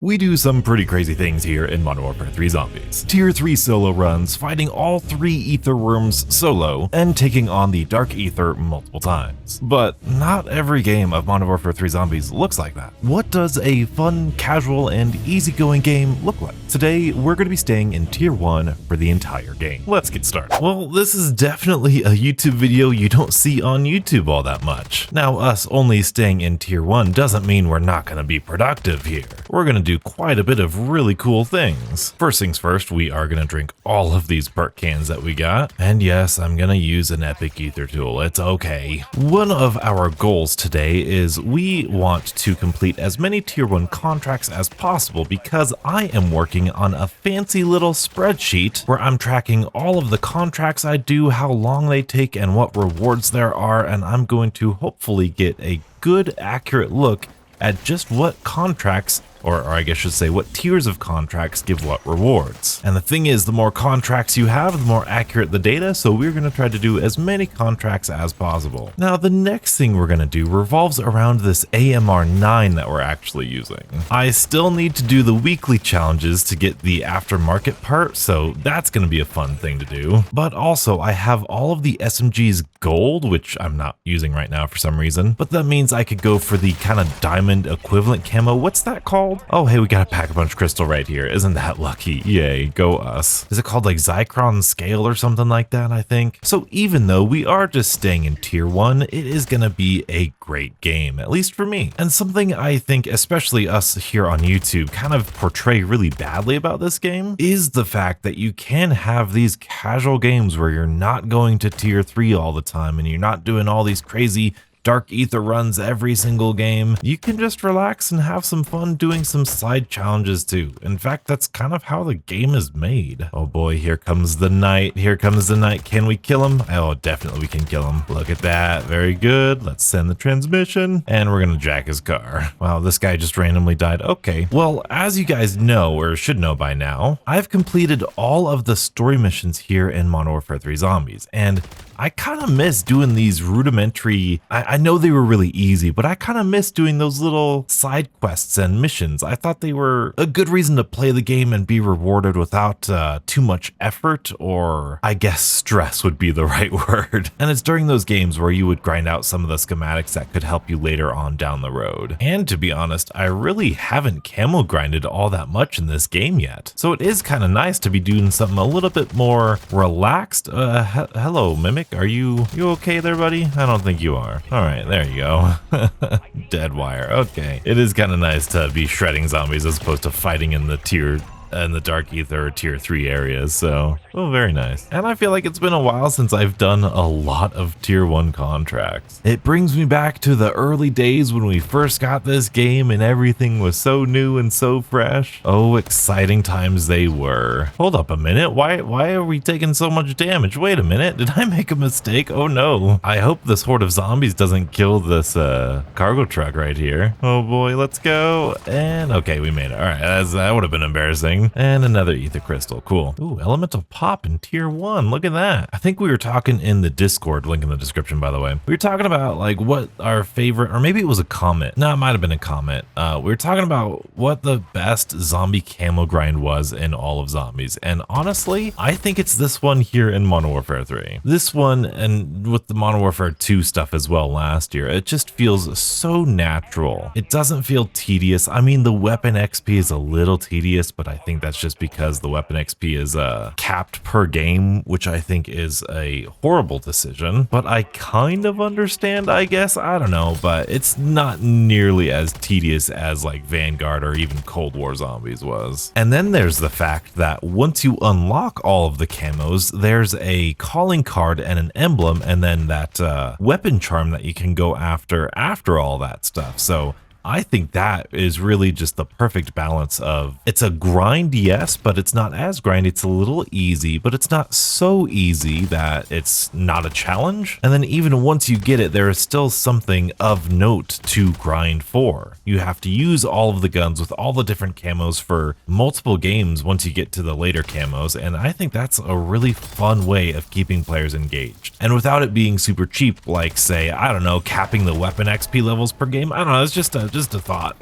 We do some pretty crazy things here in Modern Warfare 3 Zombies. Tier 3 solo runs, fighting all 3 Aether Worms solo, and taking on the Dark Aether multiple times. But not every game of Modern Warfare 3 Zombies looks like that. What does a fun, casual, and easygoing game look like? Today, we're going to be staying in Tier 1 for the entire game. Let's get started. Well, this is definitely a YouTube video you don't see on YouTube all that much. Now, us only staying in Tier 1 doesn't mean we're not going to be productive here. We're going to do quite a bit of really cool things. First things first, we are going to drink all of these perk cans that we got. And yes, I'm going to use an epic ether tool. It's okay. One of our goals today is we want to complete as many Tier 1 contracts as possible because I am working on a fancy little spreadsheet where I'm tracking all of the contracts I do, how long they take, and what rewards there are, and I'm going to hopefully get a good, accurate look at just what contracts, or I guess I should say what tiers of contracts give what rewards. And the thing is, the more contracts you have, the more accurate the data, so we're going to try to do as many contracts as possible. Now, the next thing we're going to do revolves around this AMR9 that we're actually using. I still need to do the weekly challenges to get the aftermarket part, so that's going to be a fun thing to do. But also, I have all of the SMG's gold, which I'm not using right now for some reason, but that means I could go for the kind of diamond equivalent camo. What's that called? Oh, hey, we got a Pack-a-Punch crystal right here. Isn't that lucky? Yay, go us. Is it called like Zychron Scale or something like that, I think? So even though we are just staying in Tier 1, it is going to be a great game, at least for me. And something I think, especially us here on YouTube, kind of portray really badly about this game is the fact that you can have these casual games where you're not going to Tier 3 all the time and you're not doing all these crazy Dark Aether runs every single game. You can just relax and have some fun doing some side challenges too. In fact, that's kind of how the game is made. Oh boy, here comes the knight. Here comes the knight. Can we kill him? Oh, definitely we can kill him. Look at that. Very good. Let's send the transmission and we're gonna jack his car. Wow, this guy just randomly died. Okay. Well, as you guys know, or should know by now, I've completed all of the story missions here in Modern Warfare 3 Zombies, and I kind of miss doing these rudimentary, I know they were really easy, but I kind of miss doing those little side quests and missions. I thought they were a good reason to play the game and be rewarded without too much effort, or I guess stress would be the right word. And it's during those games where you would grind out some of the schematics that could help you later on down the road. And to be honest, I really haven't camo grinded all that much in this game yet. So it is kind of nice to be doing something a little bit more relaxed. Hello, Mimic. Are you okay there, buddy? I don't think you are. All right, there you go. Dead wire. Okay. It is kind of nice to be shredding zombies as opposed to fighting in the Dark Aether or Tier 3 areas, so, oh, very nice. And I feel like it's been a while since I've done a lot of Tier 1 contracts. It brings me back to the early days when we first got this game and everything was so new and so fresh. Oh, exciting times they were. Hold up a minute, why are we taking so much damage? Wait a minute, did I make a mistake? Oh no. I hope this horde of zombies doesn't kill this cargo truck right here. Oh boy, let's go. And okay, we made it. All right, that would have been embarrassing. And another ether crystal. Cool. Ooh, elemental pop in Tier 1. Look at that. I think we were talking in the Discord, link in the description, by the way. We were talking about like what our favorite, or maybe it was a comment. No, it might have been a comment. We were talking about what the best zombie camo grind was in all of Zombies. And honestly, I think it's this one here in Modern Warfare 3. This one, and with the Modern Warfare 2 stuff as well last year, it just feels so natural. It doesn't feel tedious. I mean, the weapon XP is a little tedious, but I think that's just because the weapon XP is capped per game, which I think is a horrible decision, but I kind of understand, I guess. I don't know, but it's not nearly as tedious as like Vanguard or even Cold War Zombies was. And then there's the fact that once you unlock all of the camos, there's a calling card and an emblem, and then that weapon charm that you can go after all that stuff. So I think that is really just the perfect balance of, it's a grind, yes, but it's not as grind. It's a little easy, but it's not so easy that it's not a challenge. And then even once you get it, there is still something of note to grind for. You have to use all of the guns with all the different camos for multiple games once you get to the later camos. And I think that's a really fun way of keeping players engaged. And without it being super cheap, like say, I don't know, capping the weapon XP levels per game. I don't know, it's just a just a thought.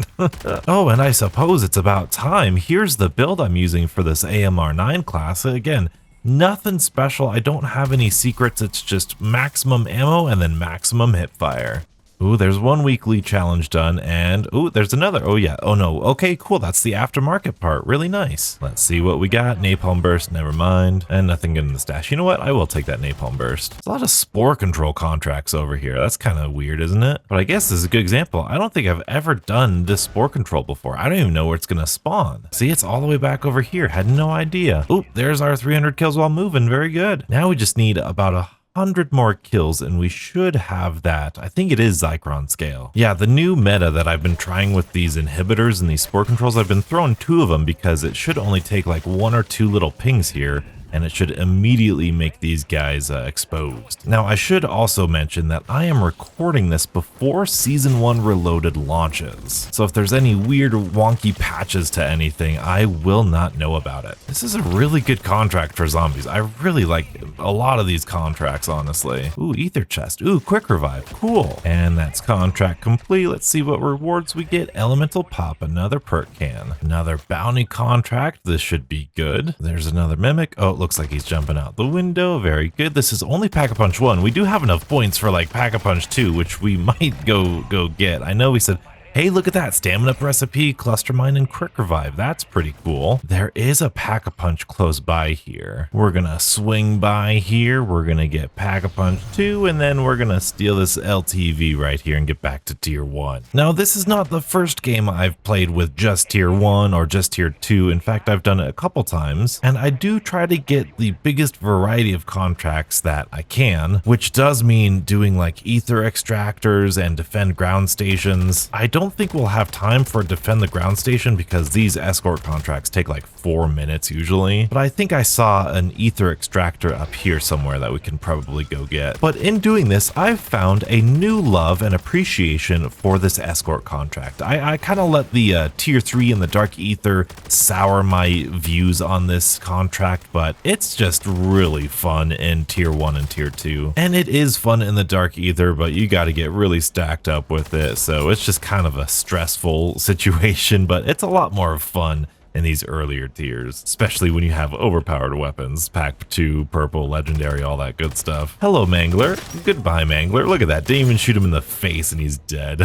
Oh, and I suppose it's about time. Here's the build I'm using for this AMR9 class. Again, nothing special. I don't have any secrets. It's just maximum ammo and then maximum hip fire. Ooh, there's one weekly challenge done, and ooh, there's another. Oh yeah, oh no, okay, cool, that's the aftermarket part, really nice. Let's see what we got. Napalm Burst, never mind, and nothing good in the stash. You know what, I will take that Napalm Burst. There's a lot of spore control contracts over here. That's kind of weird, isn't it? But I guess this is a good example. I don't think I've ever done this spore control before. I don't even know where it's gonna spawn. See, it's all the way back over here, had no idea. Ooh, there's our 300 kills while moving, very good. Now we just need about 100 more kills and we should have that. I think it is Zychron scale. Yeah, the new meta that I've been trying with these inhibitors and these spore controls, I've been throwing 2 of them because it should only take like 1 or 2 little pings here, and it should immediately make these guys exposed. Now, I should also mention that I am recording this before Season 1 Reloaded launches. So if there's any weird wonky patches to anything, I will not know about it. This is a really good contract for zombies. I really like a lot of these contracts, honestly. Ooh, Aether Chest. Ooh, Quick Revive. Cool. And that's contract complete. Let's see what rewards we get. Elemental Pop, another perk can. Another bounty contract. This should be good. There's another Mimic. Oh, looks like he's jumping out the window. Very good. This is only Pack-a-Punch 1. We do have enough points for like Pack-a-Punch 2, which we might go get. I know we said, hey, look at that, Stamina Up Recipe, Cluster Mine, and Quick Revive. That's pretty cool. There is a Pack-a-Punch close by here. We're gonna swing by here. We're gonna get Pack-a-Punch 2, and then we're gonna steal this LTV right here and get back to Tier 1. Now, this is not the first game I've played with just Tier 1 or just Tier 2. In fact, I've done it a couple times, and I do try to get the biggest variety of contracts that I can, which does mean doing like Aether Extractors and Defend Ground Stations. I don't think we'll have time for Defend the Ground Station because these escort contracts take like 4 minutes usually, but I think I saw an Aether Extractor up here somewhere that we can probably go get. But in doing this, I've found a new love and appreciation for this escort contract. I kind of let the Tier 3 and the Dark Aether sour my views on this contract, but it's just really fun in Tier 1 and Tier 2. And it is fun in the Dark Aether, but you got to get really stacked up with it, so it's just kind of a stressful situation, but it's a lot more fun in these earlier tiers, especially when you have overpowered weapons, pack 2, purple, legendary, all that good stuff. Hello, Mangler. Goodbye, Mangler. Look at that. Didn't even shoot him in the face and he's dead.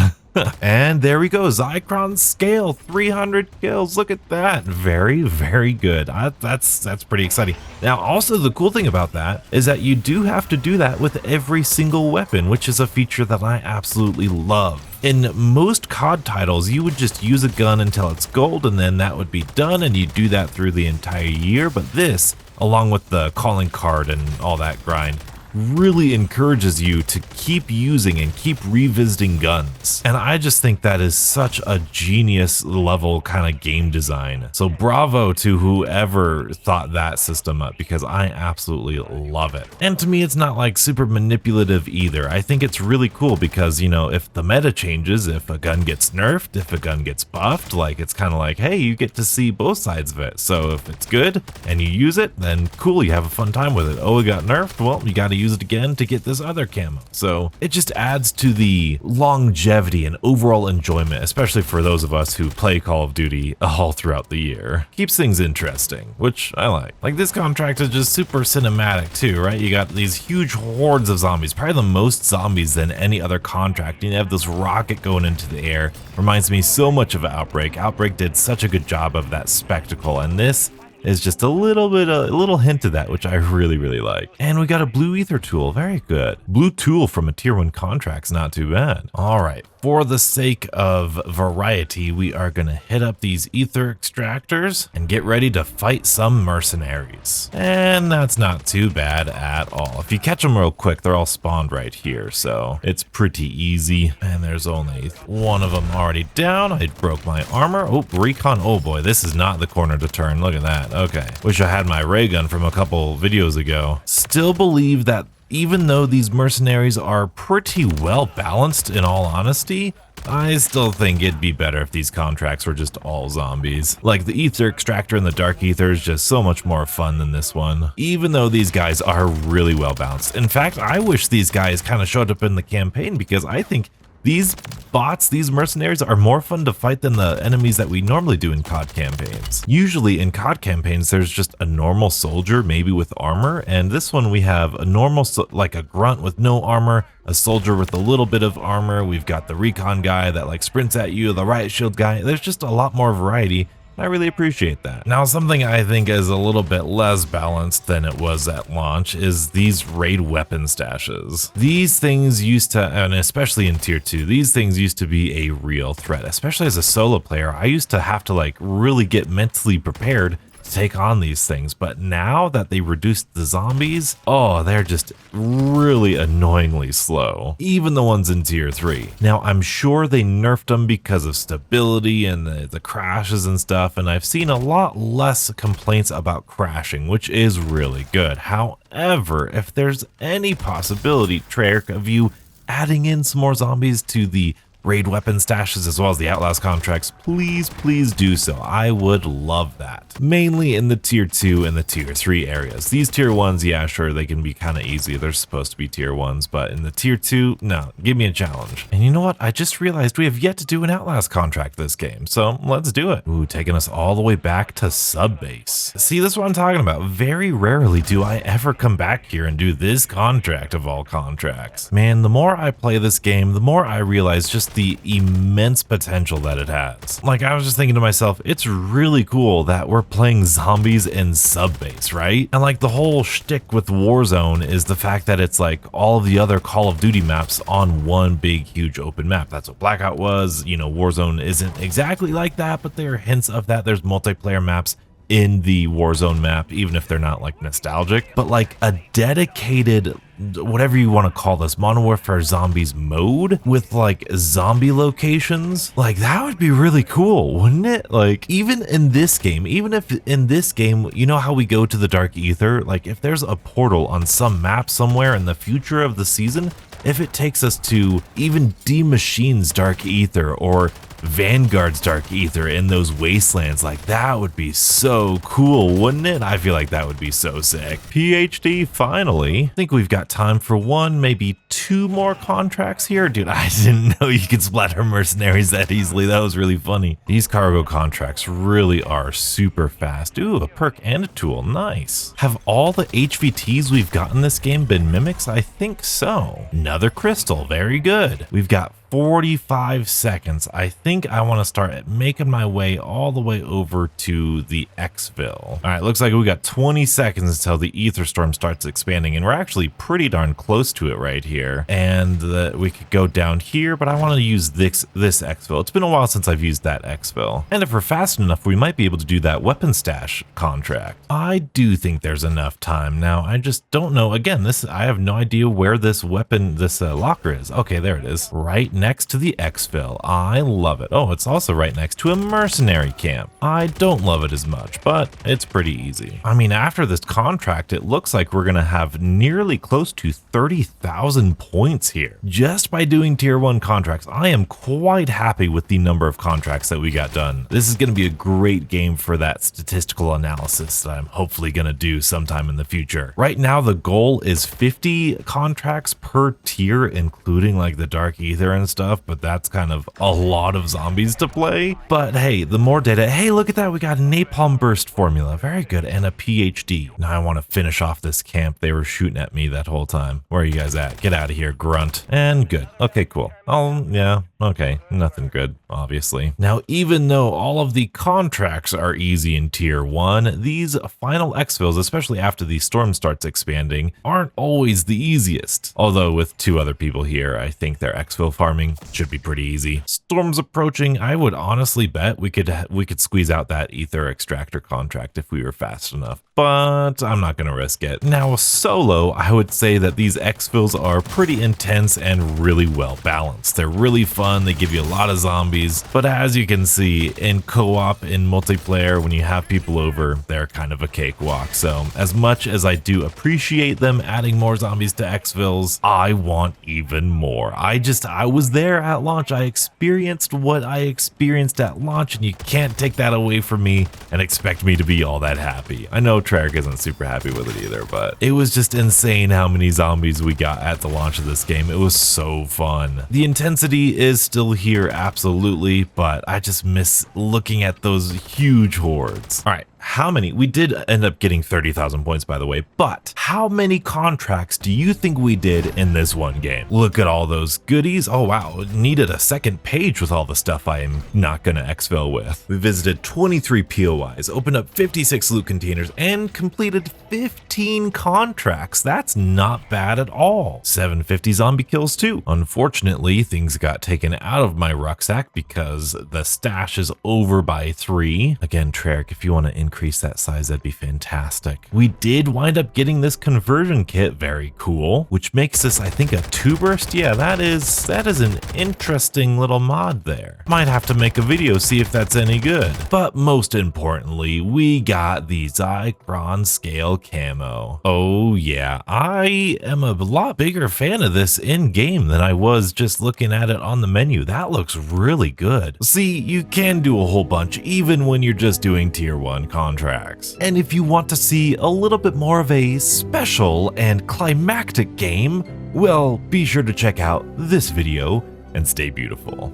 And there we go, Zychron scale, 300 kills. Look at that. Very, very good. That's pretty exciting. Now, also the cool thing about that is that you do have to do that with every single weapon, which is a feature that I absolutely love. In most COD titles, you would just use a gun until it's gold and then that would be done, and you do that through the entire year. But this, along with the calling card and all that grind, really encourages you to keep using and keep revisiting guns. And I just think that is such a genius level kind of game design. So bravo to whoever thought that system up, because I absolutely love it. And to me, it's not like super manipulative either. I think it's really cool because, you know, if the meta changes, if a gun gets nerfed, if a gun gets buffed, like it's kind of like, hey, you get to see both sides of it. So if it's good and you use it, then cool, you have a fun time with it. Oh, it got nerfed? Well, you got to use it again to get this other camo. So it just adds to the longevity and overall enjoyment, especially for those of us who play Call of Duty all throughout the year. Keeps things interesting, which I like. Like this contract is just super cinematic too, right? You got these huge hordes of zombies, probably the most zombies than any other contract. You have this rocket going into the air. Reminds me so much of Outbreak. Outbreak did such a good job of that spectacle, and this is just a little hint of that, which I really, really like. And we got a blue Aether tool, very good. Blue tool from a Tier 1 contract's not too bad. All right, for the sake of variety, we are gonna hit up these Aether Extractors and get ready to fight some mercenaries. And that's not too bad at all. If you catch them real quick, they're all spawned right here, so it's pretty easy. And there's only one of them already down. I broke my armor. Oh, recon, oh boy, this is not the corner to turn, look at that. Okay, wish I had my ray gun from a couple videos ago. Still believe that even though these mercenaries are pretty well balanced, in all honesty, I still think it'd be better if these contracts were just all zombies. Like the Aether Extractor and the Dark Aether is just so much more fun than this one, even though these guys are really well balanced. In fact, I wish these guys kind of showed up in the campaign because I think These bots, these mercenaries are more fun to fight than the enemies that we normally do in COD campaigns. Usually in COD campaigns, there's just a normal soldier, maybe with armor, and this one we have a normal, like a grunt with no armor, a soldier with a little bit of armor, we've got the recon guy that like sprints at you, the riot shield guy. There's just a lot more variety. I really appreciate that. Now, something I think is a little bit less balanced than it was at launch is these raid weapon stashes. These things used to, and especially in tier 2, these things used to be a real threat, especially as a solo player. I used to have to like really get mentally prepared to take on these things, but now that they reduced the zombies, oh, they're just really annoyingly slow, even the ones in tier 3. Now, I'm sure they nerfed them because of stability and the crashes and stuff, and I've seen a lot less complaints about crashing, which is really good. However, if there's any possibility, Treyarch, of you adding in some more zombies to the raid weapon stashes as well as the Outlast contracts, please do so. I would love that. Mainly in the tier 2 and the tier 3 areas. These tier 1s, yeah, sure, they can be kind of easy. They're supposed to be tier 1s, but in the tier 2, no, give me a challenge. And you know what? I just realized we have yet to do an Outlast contract this game, so let's do it. Ooh, taking us all the way back to sub base. See, this is what I'm talking about. Very rarely do I ever come back here and do this contract of all contracts. Man, the more I play this game, the more I realize just the immense potential that it has. Like, I was just thinking to myself, it's really cool that we're playing zombies in sub base, right? And like the whole shtick with Warzone is the fact that it's like all of the other Call of Duty maps on one big huge open map. That's what Blackout was. You know, Warzone isn't exactly like that, but there are hints of that. There's multiplayer maps in the Warzone map, even if they're not like nostalgic, but like a dedicated, whatever you want to call this, Modern Warfare Zombies mode with like zombie locations, like that would be really cool, wouldn't it? Like even in this game, even if in this game, you know how we go to the Dark Aether, like if there's a portal on some map somewhere in the future of the season, if it takes us to even D Machine's Dark Aether or Vanguard's Dark Aether in those wastelands, like that would be so cool, wouldn't it? I feel like that would be so sick. PhD, finally. I think we've got time for one, maybe two more contracts here. Dude, I didn't know you could splatter mercenaries that easily. That was really funny. These cargo contracts really are super fast. Ooh, a perk and a tool, nice. Have all the HVTs we've got in this game been mimics? I think so. Another crystal, very good. We've got 45 seconds. I think I want to start making my way all the way over to the exfil. All right, looks like we got 20 seconds until the Aether Storm starts expanding, and we're actually pretty darn close to it right here. And we could go down here, but I want to use this exfil. It's been a while since I've used that exfil. And if we're fast enough, we might be able to do that weapon stash contract. I do think there's enough time. Now, I just don't know. Again, I have no idea where this locker is. Okay, there it is. Right next to the exfil. I love it. Oh, it's also right next to a mercenary camp. I don't love it as much, but it's pretty easy. I mean, after this contract, it looks like we're gonna have nearly close to 30,000 points here just by doing tier 1 contracts. I am quite happy with the number of contracts that we got done. This is gonna be a great game for that statistical analysis that I'm hopefully gonna do sometime in the future. Right now, the goal is 50 contracts per tier, including like the Dark Aether and stuff, but that's kind of a lot of zombies to play. But hey, the more data, hey, look at that, we got a napalm burst formula, very good, and a PhD. Now I want to finish off this camp. They were shooting at me that whole time. Where are you guys at? Get out of here, grunt. And good. Okay, cool. Oh yeah, okay, nothing good, obviously. Now, even though all of the contracts are easy in tier 1, these final exfils, especially after the storm starts expanding, aren't always the easiest. Although with 2 other people here, I think their exfil farming should be pretty easy. Storm's approaching. I would honestly bet we could squeeze out that Aether extractor contract if we were fast enough, but I'm not gonna risk it. Now, solo, I would say that these exfils are pretty intense and really well balanced. They're really fun. fun, they give you a lot of zombies, but as you can see, in co-op, in multiplayer, when you have people over, they're kind of a cakewalk. So as much as I do appreciate them adding more zombies to Xvilles, I want even more. I was there at launch, I experienced what I experienced at launch, and you can't take that away from me and expect me to be all that happy. I know Treyarch isn't super happy with it either, but it was just insane how many zombies we got at the launch of this game. It was so fun. The intensity is still here, absolutely, but I just miss looking at those huge hordes. All right. How many? We did end up getting 30,000 points, by the way, but how many contracts do you think we did in this one game? Look at all those goodies. Oh, wow. It needed a second page with all the stuff I am not going to exfil with. We visited 23 POIs, opened up 56 loot containers, and completed 15 contracts. That's not bad at all. 750 zombie kills too. Unfortunately, things got taken out of my rucksack because the stash is over by 3. Again, Treyarch, if you want to increase that size, that'd be fantastic. We did wind up getting this conversion kit, very cool, which makes this, I think, a 2-burst. Yeah, that is an interesting little mod there. Might have to make a video, see if that's any good. But most importantly, we got the Zychron scale camo. Oh yeah, I am a lot bigger fan of this in-game than I was just looking at it on the menu. That looks really good. See, you can do a whole bunch even when you're just doing tier 1 contracts. And if you want to see a little bit more of a special and climactic game, well, be sure to check out this video and stay beautiful.